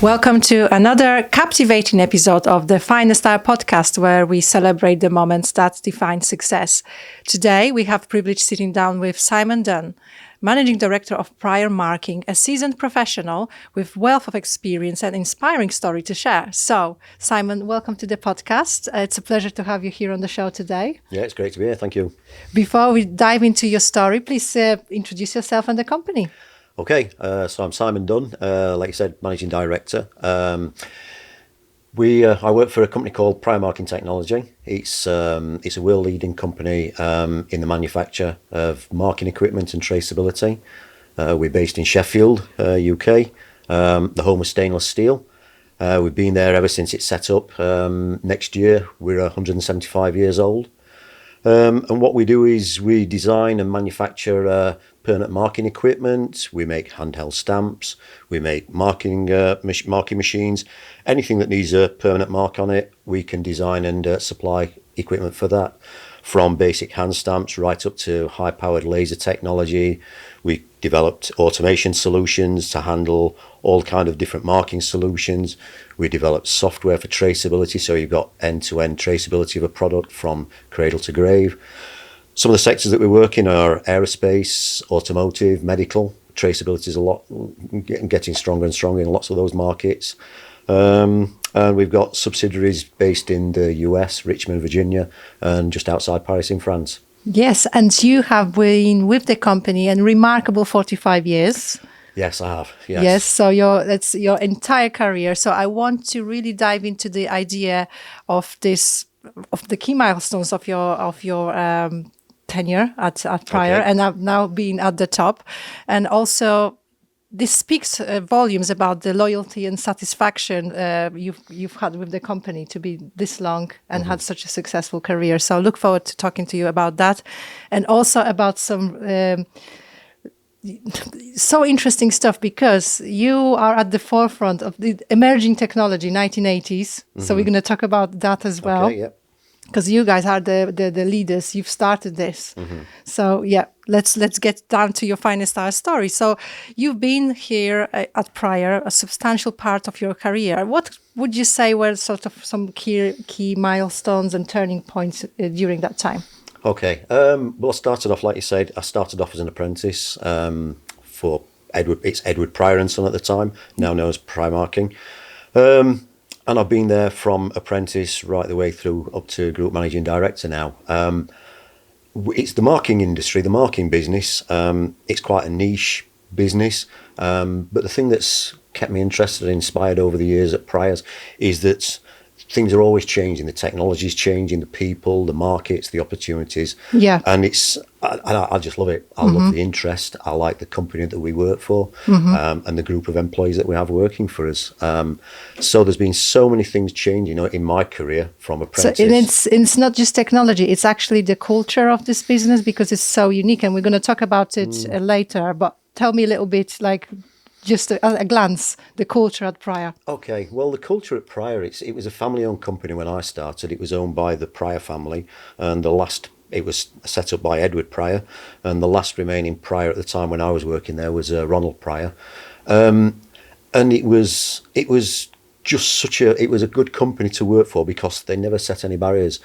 Welcome to another captivating episode of the Finest Style podcast, where we celebrate the moments that define success. Today, we have the privilege sitting down with Simon Dunn, Managing Director of Pryor Marking, a seasoned professional with wealth of experience and inspiring story to share. So, Simon, welcome to the podcast. It's a pleasure to have you here on the show today. Yeah, it's great to be here. Thank you. Before we dive into your story, please introduce yourself and the company. Okay, so I'm Simon Dunn, like you said, Managing Director. I work for a company called Pryor Marking Technology. It's a world-leading company in the manufacture of marking equipment and traceability. We're based in Sheffield, UK, the home of stainless steel. We've been there ever since it set up. Next year, we're 175 years old. And what we do is we design and manufacture permanent marking equipment. We make handheld stamps. We make marking machines. Anything that needs a permanent mark on it, we can design and supply equipment for that. From basic hand stamps right up to high-powered laser technology. We developed automation solutions to handle all kind of different marking solutions. We developed software for traceability, so you've got end-to-end traceability of a product from cradle to grave. Some of the sectors that we work in are aerospace, automotive, medical. Traceability is getting stronger and stronger in lots of those markets. And we've got subsidiaries based in the US, Richmond, Virginia, and just outside Paris in France. Yes, and you have been with the company a remarkable 45 years. Yes, I have. Yes. Yes, so that's your entire career. So I want to really dive into the idea of the key milestones of your tenure at Pryor, Okay. and now being at the top, and also this speaks volumes about the loyalty and satisfaction you've had with the company to be this long and had such a successful career. So I look forward to talking to you about that, and also about some so interesting stuff, because you are at the forefront of the emerging technology, 1980s. So we're going to talk about that as well. Okay, yep. Because you guys are the leaders, you've started this. So yeah, let's get down to your Finest Style story. So you've been here at Pryor a substantial part of your career. What would you say were sort of some key milestones and turning points during that time? Okay. Well, I started off, like you said, as an apprentice for Edward Pryor and Son at the time, now known as Pryor Marking. And I've been there from apprentice right the way through up to group managing director now. It's the marking industry, the marking business. It's quite a niche business. But the thing that's kept me interested and inspired over the years at Pryor's is that things are always changing. The technology's changing, the people, the markets, the opportunities. Yeah. And I just love it. I love the interest. I like the company that we work for, and the group of employees that we have working for us. So there's been so many things changing in my career from apprentice. So it's not just technology, it's actually the culture of this business, because it's so unique, and we're going to talk about it later. But tell me a little bit, like, just a glance, the culture at Pryor. Okay, well, the culture at Pryor, it was a family-owned company when I started. It was owned by the Pryor family, and it was set up by Edward Pryor, and the last remaining Pryor at the time when I was working there was Ronald Pryor. And it was just it was a good company to work for because they never set any barriers.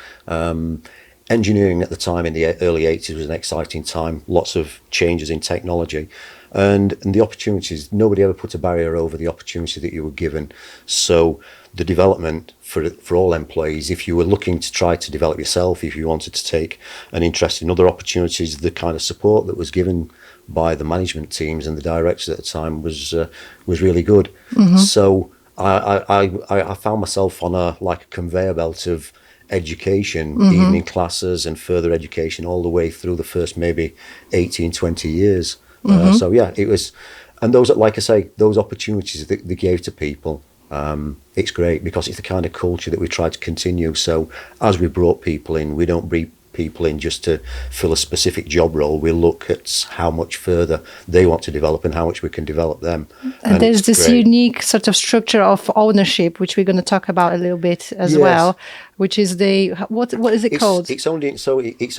Engineering at the time in the early 80s was an exciting time, lots of changes in technology. And the opportunities, nobody ever put a barrier over the opportunity that you were given. So the development for all employees, if you were looking to try to develop yourself, if you wanted to take an interest in other opportunities, the kind of support that was given by the management teams and the directors at the time was really good. So I found myself on a conveyor belt of education, evening classes and further education all the way through the first maybe 18, 20 years. So yeah, it was, and those, like I say, those opportunities that they gave to people, it's great because it's the kind of culture that we try to continue. So as we brought people in, we don't people in just to fill a specific job role. We look at how much further they want to develop and how much we can develop them. And there's this great. unique sort of structure of ownership, which we're going to talk about a little bit as Yes. well, which is the, what is it called? It's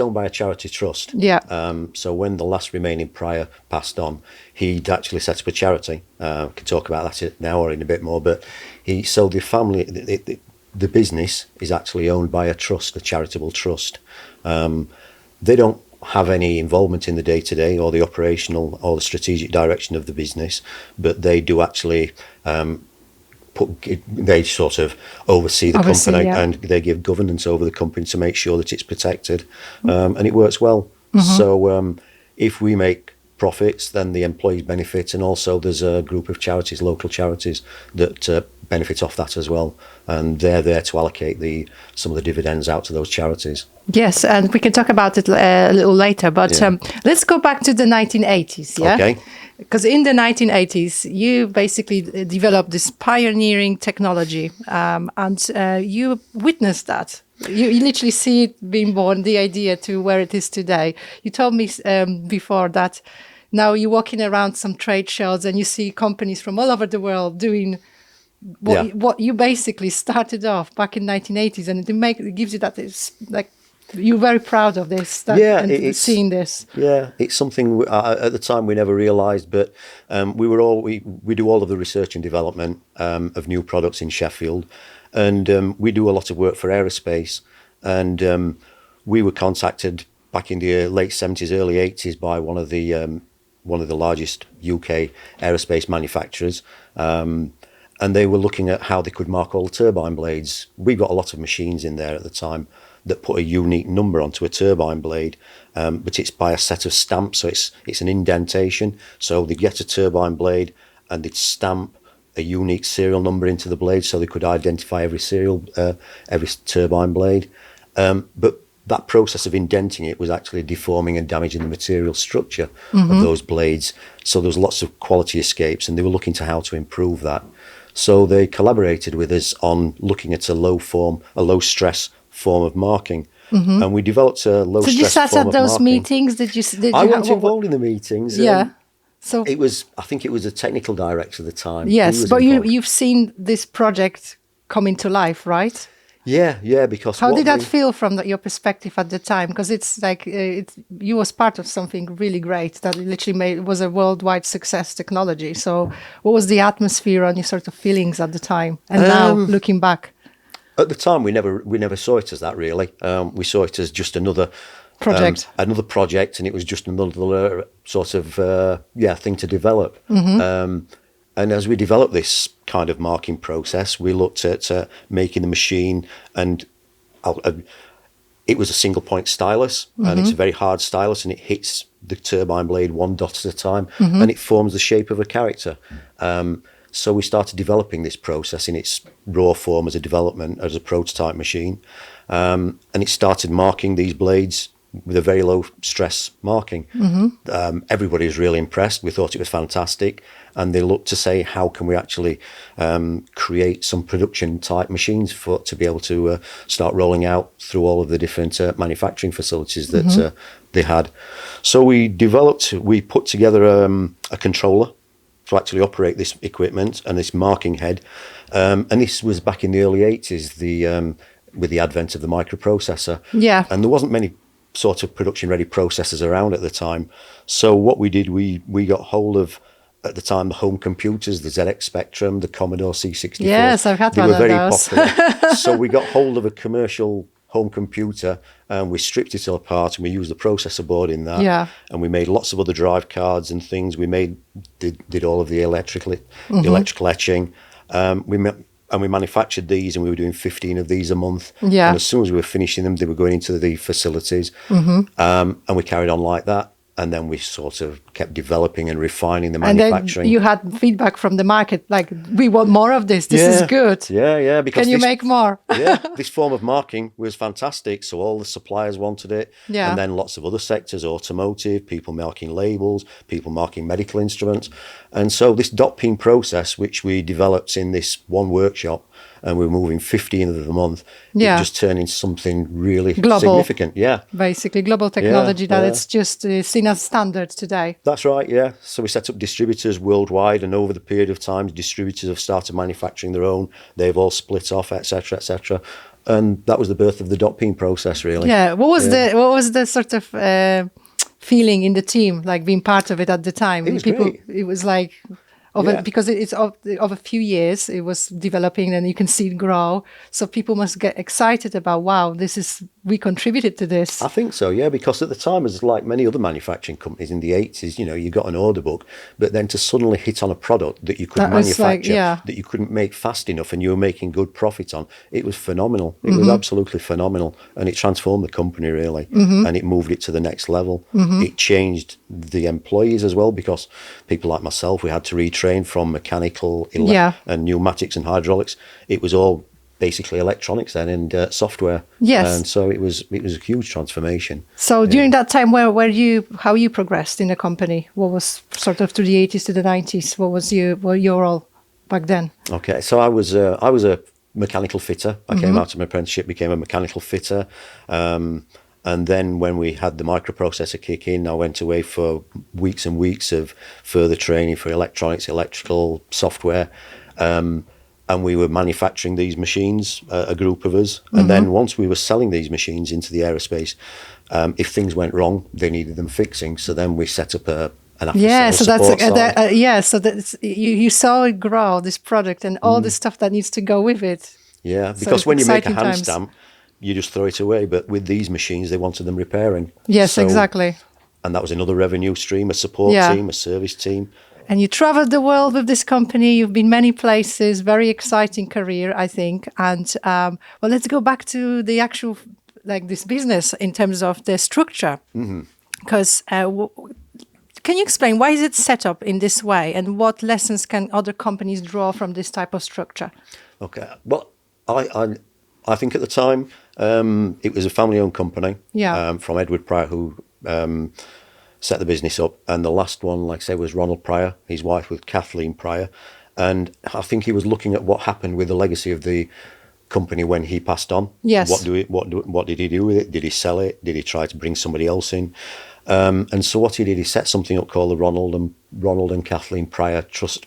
owned by a charity trust. Yeah. So when the last remaining Pryor passed on, he'd actually set up a charity. We can talk about that now or in a bit more, but the family, the business is actually owned by a trust, a charitable trust. They don't have any involvement in the day-to-day or the operational or the strategic direction of the business, but they do actually they sort of oversee the company, yeah. and they give governance over the company to make sure that it's protected, and it works well. So if we make profits, then the employees benefit, and also there's a group of charities, local charities, that benefit off that as well, and they're there to allocate some of the dividends out to those charities. Yes, and we can talk about it a little later, but let's go back to the 1980s, yeah? Okay. Because in the 1980s, you basically developed this pioneering technology, and you witnessed that. You literally see it being born, the idea to where it is today. You told me before that now you're walking around some trade shows and you see companies from all over the world doing what you basically started off back in 1980s, and it gives you that, it's like, you're very proud of this, seeing this. Yeah, it's something at the time we never realised, but we do all of the research and development of new products in Sheffield, and we do a lot of work for aerospace. And we were contacted back in the late 70s, early 80s by one of the largest UK aerospace manufacturers. And they were looking at how they could mark all the turbine blades. We got a lot of machines in there at the time that put a unique number onto a turbine blade, but it's by a set of stamps, so it's an indentation. So they get a turbine blade and they'd stamp a unique serial number into the blade, so they could identify every turbine blade. But that process of indenting it was actually deforming and damaging the material structure of those blades. So there was lots of quality escapes, and they were looking to how to improve that. So they collaborated with us on looking at a low stress form of marking, and we developed a low stress form of marking. So you sat at those meetings? I wasn't involved in the meetings. Yeah. So I think it was a technical director at the time. Yes, but you've seen this project come into life, right? Yeah, because how did that feel from your perspective at the time? Because it's like you was part of something really great that literally was a worldwide success technology. So what was the atmosphere and your sort of feelings at the time, and now looking back? At the time, we never saw it as that, really. We saw it as just another project, and it was just another sort of thing to develop. And as we developed this kind of marking process, we looked at making the machine, and it was a single point stylus, and it's a very hard stylus, and it hits the turbine blade one dot at a time, and it forms the shape of a character. So we started developing this process in its raw form as a prototype machine, and it started marking these blades with a very low stress marking. Everybody was really impressed. We thought it was fantastic, and they looked to say, how can we actually create some production type machines to be able to start rolling out through all of the different manufacturing facilities that they had. So we put together a controller to actually operate this equipment and this marking head, and this was back in the early 80s, with the advent of the microprocessor. Yeah, and there wasn't many sort of production ready processors around at the time. So what we did, we got hold of, at the time, the home computers, the ZX Spectrum, the Commodore C64. Yes, I've had one of those. They were very popular. So we got hold of a commercial home computer, and we stripped it all apart, and we used the processor board in that. Yeah. And we made lots of other drive cards and things. We did all of the electrical etching. And we manufactured these, and we were doing 15 of these a month. Yeah. And as soon as we were finishing them, they were going into the facilities. And we carried on like that. And then we sort of kept developing and refining the And then manufacturing. you had feedback from the market, like, we want more of this. This is good. Yeah. Because Can you make more? this form of marking was fantastic. So all the suppliers wanted it. Yeah. And then lots of other sectors, automotive, people marking labels, people marking medical instruments. And so this dot peen process, which we developed in this one workshop, and we're moving 15 of them a month, it just turned into something really global, significant. Yeah. Basically, global technology that it's just seen as standard today. That's right, yeah. So we set up distributors worldwide, and over the period of time, distributors have started manufacturing their own. They've all split off, etc., etc. And that was the birth of the dot peen process, really. Yeah. What was the sort of feeling in the team, like being part of it at the time? It was great. It was like because it's of a few years it was developing, and you can see it grow. So people must get excited about, wow, we contributed to this. I think so, yeah, because at the time, as like many other manufacturing companies in the 80s, you got an order book, but then to suddenly hit on a product that you couldn't manufacture, that you couldn't make fast enough, and you were making good profit on, it was phenomenal. It was absolutely phenomenal, and it transformed the company, really, and it moved it to the next level. It changed the employees as well, because people like myself, we had to retrain from mechanical and pneumatics and hydraulics. It was all basically electronics then, and software. Yes. And so it was a huge transformation. So during that time, how you progressed in the company? What was sort of through the 80s to the 90s? What was your role back then? Okay, so I was a mechanical fitter. I came out of my apprenticeship, became a mechanical fitter. And then when we had the microprocessor kick in, I went away for weeks and weeks of further training for electronics, electrical, software. And we were manufacturing these machines, a group of us. And then once we were selling these machines into the aerospace, if things went wrong, they needed them fixing. So then we set up an after-sales support side. So that's you saw it grow, this product, and all the stuff that needs to go with it. Yeah, because when you make a hand stamp, you just throw it away. But with these machines, they wanted them repairing. Yes, exactly. And that was another revenue stream, a support team, a service team. And you traveled the world with this company. You've been many places. Very exciting career, I think. And let's go back to the actual, this business in terms of the structure. Because can you explain why is it set up in this way, and what lessons can other companies draw from this type of structure? Okay. Well, I think at the time it was a family-owned company from Edward Pryor, who set the business up, and the last one, like I say, was Ronald Pryor. His wife was Kathleen Pryor, and I think he was looking at what happened with the legacy of the company when he passed on. Yes. What did he do with it? Did he sell it? Did he try to bring somebody else in? And so what he did, he set something up called the Ronald and Kathleen Pryor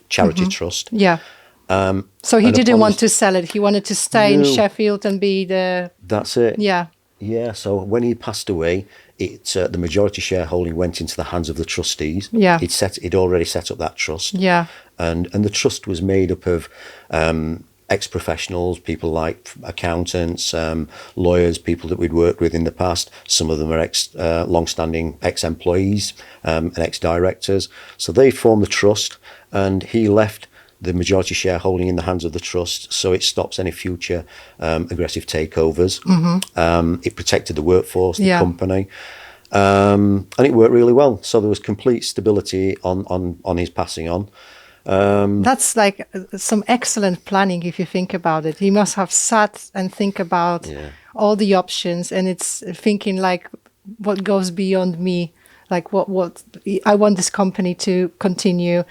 Charity Trust. Yeah. So he didn't want to sell it. He wanted to stay in Sheffield and be the. That's it. Yeah. Yeah. So when he passed away, the majority shareholding went into the hands of the trustees. Yeah. He'd already set up that trust. Yeah. And the trust was made up of ex-professionals, people like accountants, lawyers, people that we'd worked with in the past. Some of them are long-standing ex-employees and ex-directors. So they formed the trust, and he left the majority shareholding in the hands of the trust, so it stops any future aggressive takeovers. It protected the workforce, the company, and it worked really well. So there was complete stability on his passing on. That's like some excellent planning if you think about it. He must have sat and think about all the options, and it's thinking like what goes beyond me, like what I want this company to continue.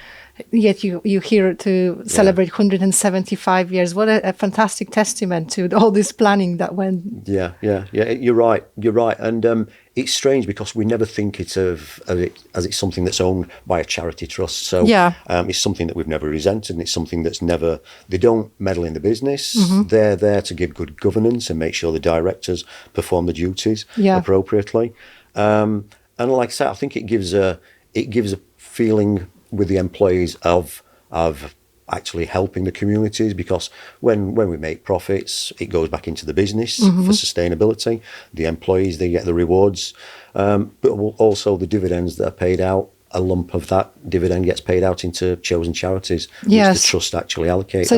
Yet you here to celebrate 175 years. What a fantastic testament to all this planning that went. Yeah. You're right. And it's strange because we never think of it as it's something that's owned by a charity trust. So it's something that we've never resented, and it's something that's never. They don't meddle in the business. They're there to give good governance and make sure the directors perform the duties appropriately. And like I said, I think it gives a feeling with the employees of actually helping the communities, because when we make profits, it goes back into the business for sustainability. The employees, they get the rewards, but also the dividends that are paid out. A lump of that dividend gets paid out into chosen charities, which the trust actually allocates. So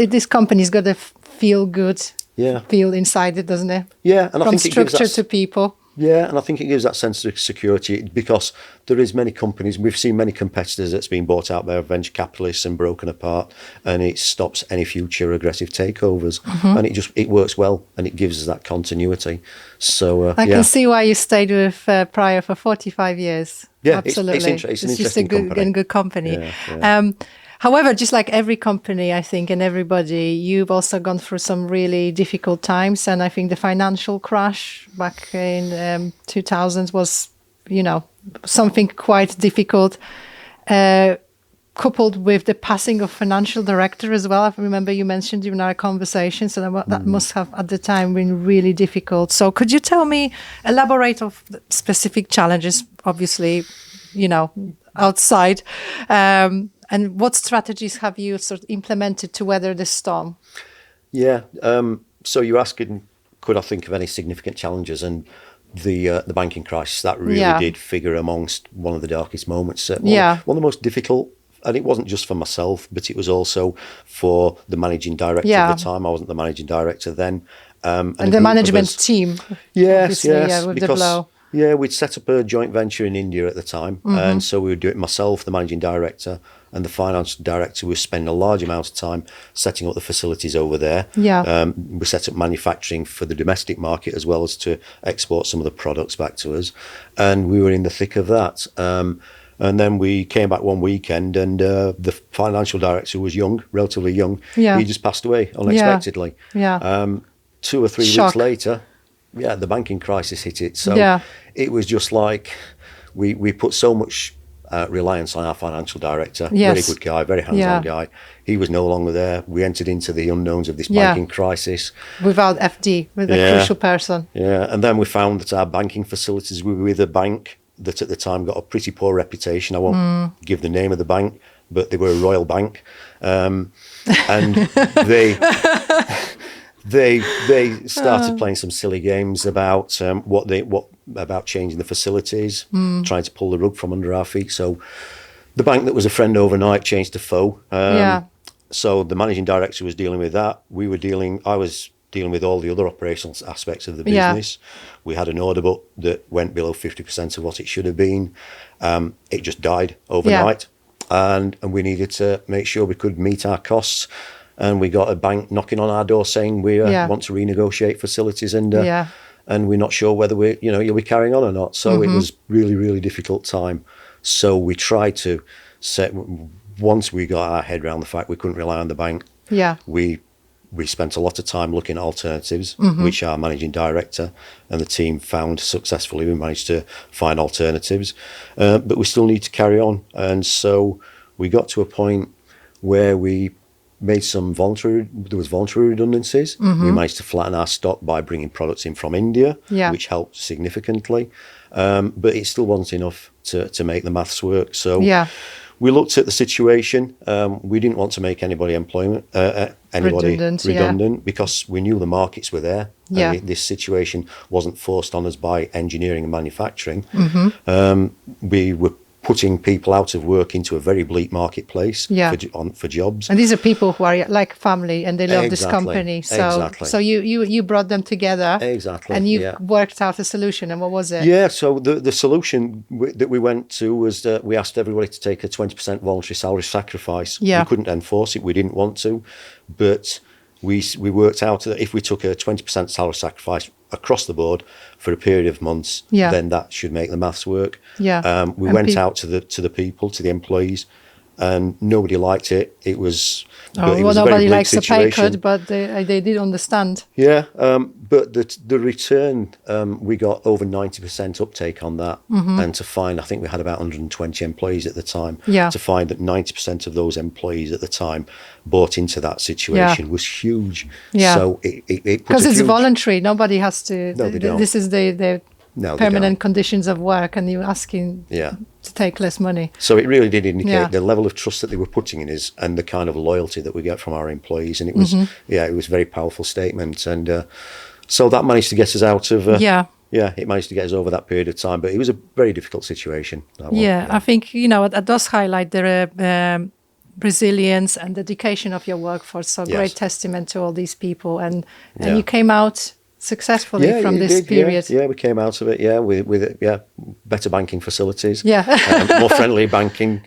this company's got a feel good feel inside it, doesn't it? Yeah, and I think it gives structure to people. Yeah, and I think it gives that sense of security because there is many companies, we've seen many competitors that's been bought out by venture capitalists and broken apart, and it stops any future aggressive takeovers. And it works well, and it gives us that continuity. So I can see why you stayed with Pryor for 45 years. Yeah, absolutely. it's an just interesting company. good company. Yeah, yeah. However, just like every company, I think, and everybody, you've also gone through some really difficult times. And I think the financial crash back in 2000 was, something quite difficult, coupled with the passing of financial director as well. I remember you mentioned in our conversation, so that must have at the time been really difficult. So could you elaborate of the specific challenges, obviously, outside, and what strategies have you sort of implemented to weather this storm? Yeah. So you're asking, could I think of any significant challenges? And the banking crisis, that really did figure amongst one of the darkest moments. One of the most difficult. And it wasn't just for myself, but it was also for the managing director at the time. I wasn't the managing director then. And the management team. Yes, with the blow. Yeah, we'd set up a joint venture in India at the time. And so we would do it myself, the managing director, and the finance director was spending a large amount of time setting up the facilities over there. Yeah. We set up manufacturing for the domestic market as well as to export some of the products back to us. And we were in the thick of that. And then we came back one weekend and the financial director was young, relatively young. Yeah. He just passed away unexpectedly. Yeah. 2 or 3 weeks later, the banking crisis hit it. So it was just like we put so much reliance on our financial director. Very good guy, very hands-on guy. He was no longer there. We entered into the unknowns of this banking crisis. Without FD, with a crucial person. Yeah, and then we found that our banking facilities were with a bank that at the time got a pretty poor reputation. I won't give the name of the bank, but they were a royal bank. And they started playing some silly games about about changing the facilities, trying to pull the rug from under our feet. So the bank that was a friend overnight changed to foe. So the managing director was dealing with that. I was dealing with all the other operational aspects of the business. We had an order book that went below 50% of what it should have been. It just died overnight. And we needed to make sure we could meet our costs. And we got a bank knocking on our door saying we want to renegotiate facilities and we're not sure whether you'll be carrying on or not. So it was really, really difficult time. So we tried to once we got our head around the fact we couldn't rely on the bank, we spent a lot of time looking at alternatives, which our managing director and the team found successfully. We managed to find alternatives, but we still need to carry on. And so we got to a point where we made there was voluntary redundancies. We managed to flatten our stock by bringing products in from India, which helped significantly. But it still wasn't enough to make the maths work. So we looked at the situation. We didn't want to make anybody redundant because we knew the markets were there. This situation wasn't forced on us by engineering and manufacturing. We were putting people out of work into a very bleak marketplace for jobs. And these are people who are like family and they love this company. So you brought them together. Exactly. And you worked out a solution. And what was it? Yeah, so the solution that we went to was that we asked everybody to take a 20% voluntary salary sacrifice. We couldn't enforce it. We didn't want to. But we worked out that if we took a 20% salary sacrifice across the board for a period of months, then that should make the maths work. We went out to the people, to the employees, and nobody liked it. It was nobody likes a pay cut, but they did understand. But the return, we got over 90% uptake on that, and to find, I think we had about 120 employees at the time. To find that 90% of those employees at the time bought into that situation was huge. So it because it's voluntary, nobody has to. No, they don't. This is the permanent conditions of work, and you're asking to take less money. So it really did indicate the level of trust that they were putting in us and the kind of loyalty that we get from our employees. And it was, it was a very powerful statement. And so that managed to get us out of, it managed to get us over that period of time. But it was a very difficult situation. I think, that does highlight the resilience and dedication of your workforce. So great testament to all these people. And you came out successfully from it this did, period. Yeah, we came out of it. Yeah, with better banking facilities. Yeah. More friendly banking,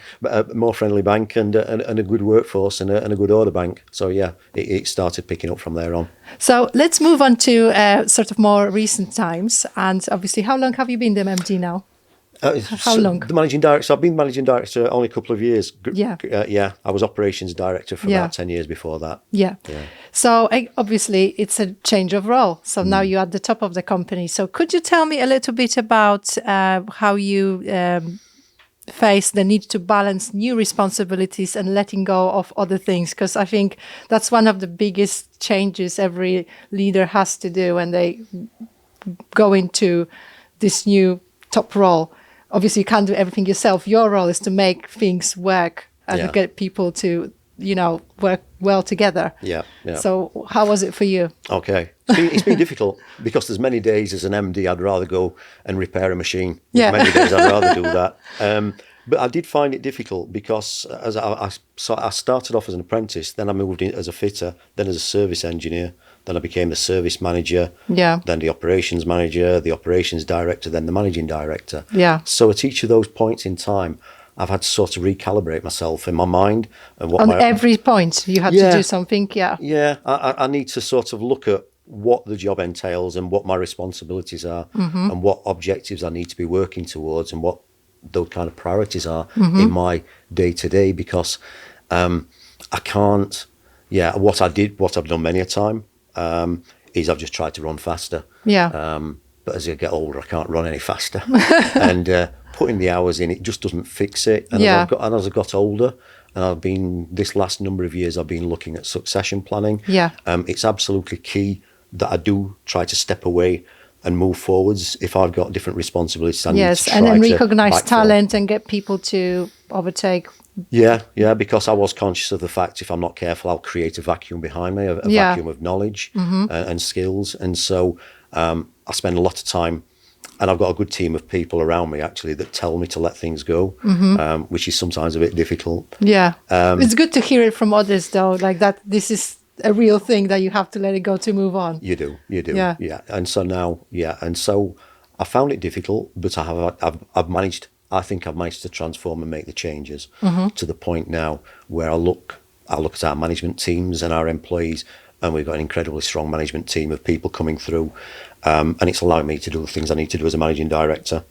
more friendly bank, and a good workforce and a good order bank. So yeah, it started picking up from there on. So let's move on to sort of more recent times. And obviously, how long have you been the MD now? How long? The managing director. So I've been managing director only a couple of years. Yeah. Yeah. I was operations director for about 10 years before that. Yeah. So obviously, it's a change of role. So now you're at the top of the company. So could you tell me a little bit about how you face the need to balance new responsibilities and letting go of other things? Because I think that's one of the biggest changes every leader has to do when they go into this new top role. Obviously, you can't do everything yourself. Your role is to make things work and get people to, work well together. Yeah. So how was it for you? Okay. It's been difficult because there's many days as an MD I'd rather go and repair a machine. Yeah. Many days I'd rather do that. But I did find it difficult because as I started off as an apprentice, then I moved in as a fitter, then as a service engineer, then I became the service manager, then the operations manager, the operations director, then the managing director. Yeah. So at each of those points in time, I've had to sort of recalibrate myself in my mind. And what On every point, you had to do something, Yeah, I need to sort of look at what the job entails and what my responsibilities are and what objectives I need to be working towards and what those kind of priorities are in my day-to-day, because I can't, what I've done many a time is I've just tried to run faster. But as I get older, I can't run any faster. And putting the hours in, it just doesn't fix it. And as I got older, and this last number of years, I've been looking at succession planning. It's absolutely key that I do try to step away and move forwards. If I've got different responsibilities, I need to try and then to recognize backfill. talent and get people to overtake. Yeah, because I was conscious of the fact if I'm not careful, I'll create a vacuum behind me, a vacuum of knowledge and skills. And so I spend a lot of time, and I've got a good team of people around me actually that tell me to let things go, which is sometimes a bit difficult. It's good to hear it from others though, like that this is a real thing, that you have to let it go to move on. You do. Yeah. And so now, and so I found it difficult, but I've managed. I think I've managed to transform and make the changes to the point now where I look at our management teams and our employees, and we've got an incredibly strong management team of people coming through, and it's allowing me to do the things I need to do as a managing director.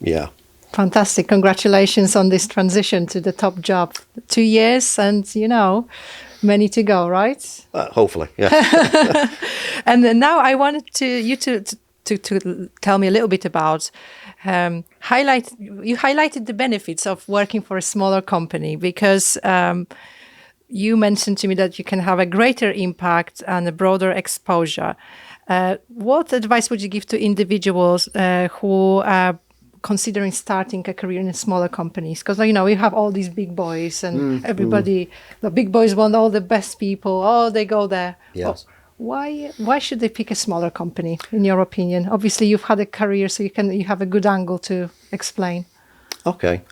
Yeah. Fantastic. Congratulations on this transition to the top job. 2 years and, many to go, right? Hopefully, yeah. And then now I wanted you to tell me a little bit about you highlighted the benefits of working for a smaller company, because you mentioned to me that you can have a greater impact and a broader exposure. What advice would you give to individuals who are considering starting a career in smaller companies? Because we have all these big boys, and everybody, the big boys want all the best people. Oh, they go there. Yes. Why should they pick a smaller company, in your opinion? Obviously, you've had a career, so you have a good angle to explain. Okay.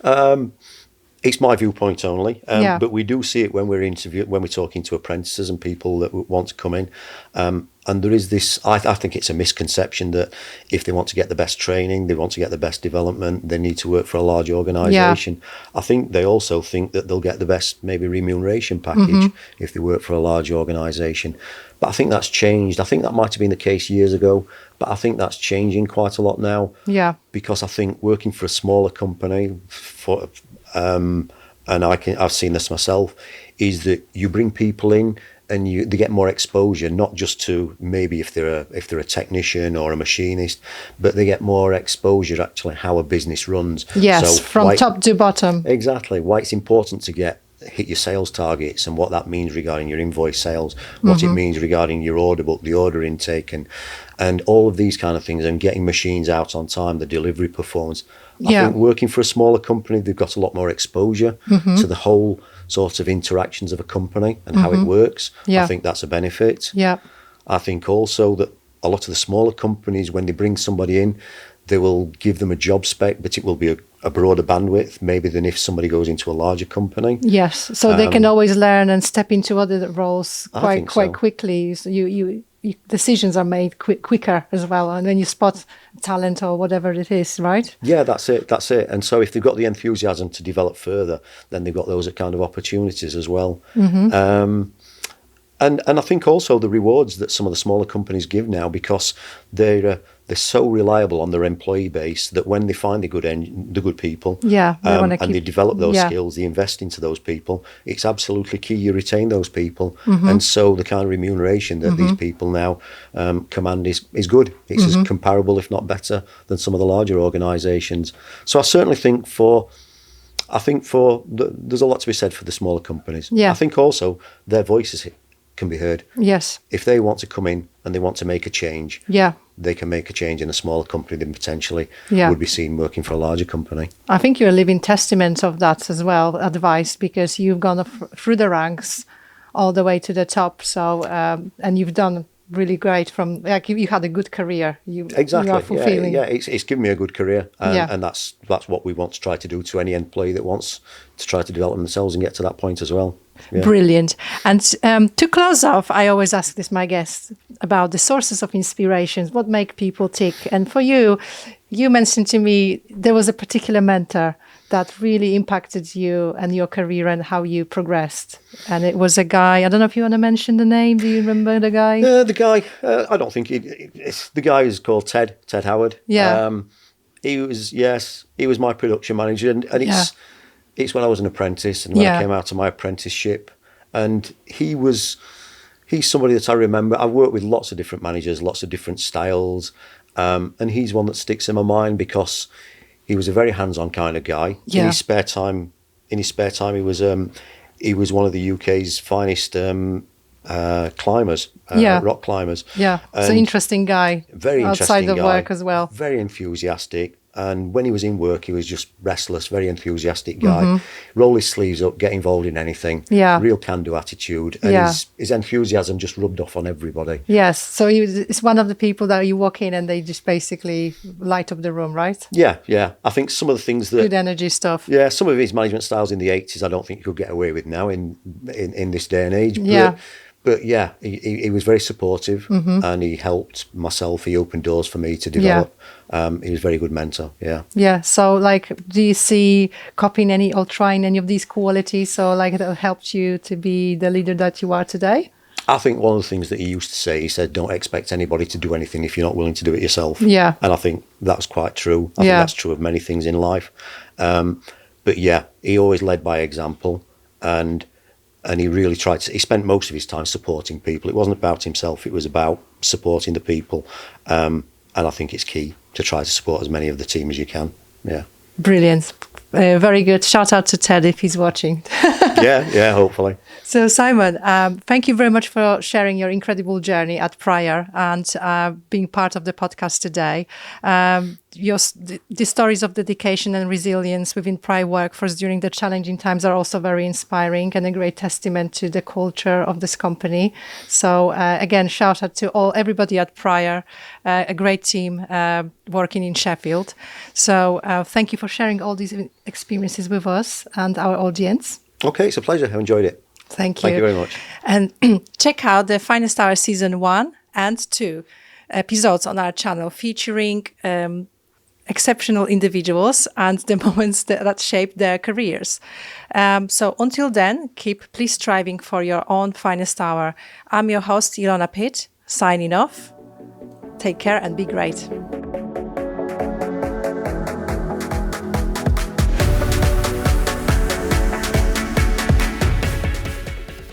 It's my viewpoint only, but we do see it when we're talking to apprentices and people that want to come in. And there is this, I think it's a misconception that if they want to get the best training, they want to get the best development, they need to work for a large organisation. I think they also think that they'll get the best maybe remuneration package if they work for a large organisation. But I think that's changed. I think that might have been the case years ago, but I think that's changing quite a lot now. Because I think working for a smaller company, and I've seen this myself, is that you bring people in and they get more exposure, not just to maybe if they're a technician or a machinist, but they get more exposure actually how a business runs. Yes, so from top to bottom. Exactly. Why it's important to hit your sales targets and what that means regarding your invoice sales, what it means regarding your order book, the order intake, and all of these kind of things, and getting machines out on time, the delivery performance. I think working for a smaller company, they've got a lot more exposure to the whole sort of interactions of a company and how it works. I think that's a benefit. I think also that a lot of the smaller companies, when they bring somebody in, they will give them a job spec, but it will be a broader bandwidth maybe than if somebody goes into a larger company. Yes, so they can always learn and step into other roles quite so. quickly. So decisions are made quicker as well, and then you spot talent or whatever it is, right? Yeah, that's it. And so if they've got the enthusiasm to develop further, then they've got those kind of opportunities as well. And I think also the rewards that some of the smaller companies give now, because they're so reliable on their employee base, that when they find the good people, and they develop those skills, they invest into those people. It's absolutely key you retain those people, and so the kind of remuneration that these people now command is good. It's as comparable, if not better, than some of the larger organisations. So I certainly think there's a lot to be said for the smaller companies. Yeah. I think also their voices can be heard. Yes. If they want to come in and they want to make a change, yeah, they can make a change in a smaller company than potentially Yeah. would be seen working for a larger company. I think you're a living testament of that as well, advice, because you've gone through the ranks all the way to the top. So, and you've done really great from, like, you had a good career. Exactly. You are fulfilling. Yeah. It's given me a good career, Yeah. and that's what we want to try to do to any employee that wants to try to develop themselves and get to that point as well. Yeah. Brilliant. And to close off, I always ask this my guests about the sources of inspirations. What make people tick? And for you, you mentioned to me there was a particular mentor that really impacted you and your career and how you progressed. And it was a guy, I don't know if you want to mention the name. Do you remember the guy? The guy, I don't think the guy is called Ted Howard. Yeah. He was my production manager, and it's when I was an apprentice and when I came out of my apprenticeship. And he's somebody that I remember. I've worked with lots of different managers, lots of different styles, and he's one that sticks in my mind because he was a very hands-on kind of guy. Yeah. In his spare time, he was one of the UK's finest climbers, rock climbers. Yeah, it's an interesting guy. Very interesting outside of guy, work as well. Very enthusiastic. And when he was in work, he was just restless, very enthusiastic guy. Roll his sleeves up, get involved in anything. Yeah. Real can-do attitude. And his enthusiasm just rubbed off on everybody. Yes. So it's one of the people that you walk in and they just basically light up the room, right? Yeah. I think some of the things that... Good energy stuff. Yeah, some of his management styles in the 80s, I don't think you could get away with now in this day and age. But yeah, he was very supportive, and he helped myself. He opened doors for me to develop. He was a very good mentor. Yeah. Yeah. So, like, do you see copying any or trying any of these qualities? So, like, that helped you to be the leader that you are today? I think one of the things that he used to say, he said, don't expect anybody to do anything if you're not willing to do it yourself. Yeah. And I think that's quite true. I think that's true of many things in life. But yeah, he always led by example, and he really he spent most of his time supporting people. It wasn't about himself, it was about supporting the people. And I think it's key to try to support as many of the team as you can. Yeah. Brilliant. Very good. Shout out to Ted if he's watching. yeah, hopefully. So, Simon, thank you very much for sharing your incredible journey at Pryor and being part of the podcast today. The stories of dedication and resilience within Pryor workforce during the challenging times are also very inspiring and a great testament to the culture of this company. So, again, shout out to everybody at Pryor, a great team working in Sheffield. So, thank you for sharing all these experiences with us and our audience. Okay, it's a pleasure. I enjoyed it. Thank you. Thank you very much. And check out the Finest Hour Season 1 and 2 episodes on our channel featuring exceptional individuals and the moments that shaped their careers. So until then, please striving for your own finest hour. I'm your host, Ilona Pitt, signing off. Take care and be great.